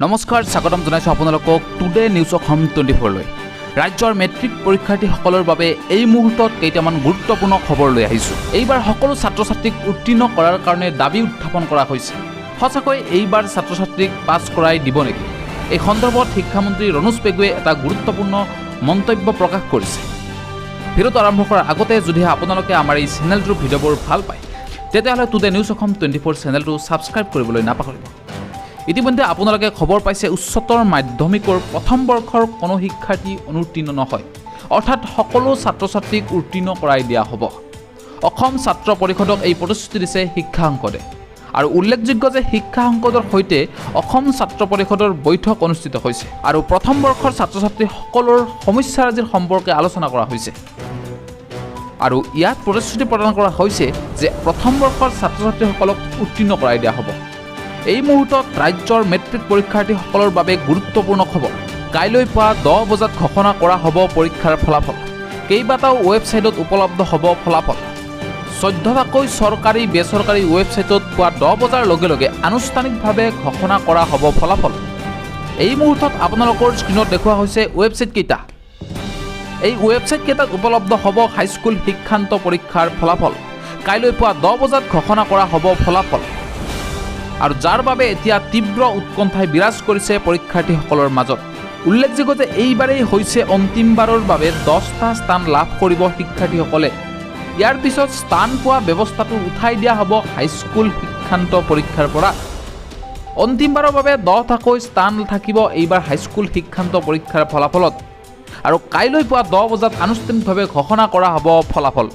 নমস্কাৰ, স্বাগতম জনাইছোঁ আপোনালোকক টুডে নিউজ অসম 24লৈ। ৰাজ্যৰ মেট্ৰিক পৰীক্ষাৰ্থীসকলৰ বাবে এই মুহূৰ্তত কেইটামান গুৰুত্বপূৰ্ণ খবৰ লৈ আহিছোঁ। এইবাৰ সকলো ছাত্ৰ ছাত্ৰীক উত্তীৰ্ণ কৰাৰ কাৰণে দাবী উত্থাপন কৰা হৈছে। সঁচাকৈ এইবাৰ ছাত্ৰ ছাত্ৰীক পাছ কৰাই দিব নেকি? এই সন্দৰ্ভত শিক্ষামন্ত্ৰী ৰণোজ পেগুৱে এটা গুৰুত্বপূৰ্ণ মন্তব্য প্ৰকাশ কৰিছে। ভিডিঅ'টো আৰম্ভ কৰাৰ আগতে যদিহে আপোনালোকে আমাৰ এই চেনেলটোৰ ভিডিঅ'বোৰ ভাল পায়, তেতিয়াহ'লে টুডে নিউজ অসম 24 চেনেলটো ছাবস্ক্ৰাইব কৰিবলৈ নাপাহৰিব। ইতিমধ্যে আপোনালোকে খবৰ পাইছে, উচ্চতৰ মাধ্যমিকৰ প্ৰথম বৰ্ষৰ কোনো শিক্ষাৰ্থী অনুত্তীৰ্ণ নহয়, অৰ্থাৎ সকলো ছাত্ৰ ছাত্ৰীক উত্তীৰ্ণ কৰাই দিয়া হ'ব। অসম ছাত্ৰ পৰিষদক এই প্ৰতিশ্ৰুতি দিছে শিক্ষা সংসদে। আৰু উল্লেখযোগ্য যে শিক্ষা সংসদৰ সৈতে অসম ছাত্ৰ পৰিষদৰ বৈঠক অনুষ্ঠিত হৈছে আৰু প্ৰথম বৰ্ষৰ ছাত্ৰ ছাত্ৰীসকলৰ সমস্যাৰাজিৰ সম্পৰ্কে আলোচনা কৰা হৈছে। আৰু ইয়াত প্ৰতিশ্ৰুতি প্ৰদান কৰা হৈছে যে প্ৰথম বৰ্ষৰ ছাত্ৰ ছাত্ৰীসকলক উত্তীৰ্ণ কৰাই দিয়া হ'ব। এই মুহূৰ্তত ৰাজ্যৰ মেট্ৰিক পৰীক্ষাৰ্থীসকলৰ বাবে গুৰুত্বপূৰ্ণ খবৰ। কাইলৈ পুৱা 10 বজাত ঘোষণা কৰা হ'ব পৰীক্ষাৰ ফলাফল। কেইবাটাও ৱেবছাইটত উপলব্ধ হ'ব ফলাফল। 14টাকৈ চৰকাৰী বেচৰকাৰী ৱেবছাইটত পুৱা 10 বজাৰ লগে লগে আনুষ্ঠানিকভাৱে ঘোষণা কৰা হ'ব ফলাফল। এই মুহূৰ্তত আপোনালোকৰ স্ক্ৰীণত দেখুওৱা হৈছে ৱেবছাইট কেইটা। এই ৱেবছাইট কেইটাত উপলব্ধ হ'ব হাইস্কুল শিক্ষান্ত পৰীক্ষাৰ ফলাফল। কাইলৈ পুৱা 10 বজাত ঘোষণা কৰা হ'ব ফলাফল। আৰু যাৰ বাবে এতিয়া তীব্ৰ উৎকণ্ঠাই বিৰাজ কৰিছে পৰীক্ষাৰ্থীসকলৰ মাজত। উল্লেখযোগ্য যে এইবাৰেই হৈছে অন্তিমবাৰৰ বাবে 10টা স্থান লাভ কৰিব শিক্ষাৰ্থীসকলে। ইয়াৰ পিছত স্থান পোৱা ব্যৱস্থাটো উঠাই দিয়া হ'ব হাইস্কুল শিক্ষান্ত পৰীক্ষাৰ পৰা। অন্তিমবাৰৰ বাবে 10টাকৈ স্থান থাকিব এইবাৰ হাইস্কুল শিক্ষান্ত পৰীক্ষাৰ ফলাফলত। আৰু কাইলৈ পুৱা 10 বজাত আনুষ্ঠানিকভাৱে ঘোষণা কৰা হ'ব ফলাফল।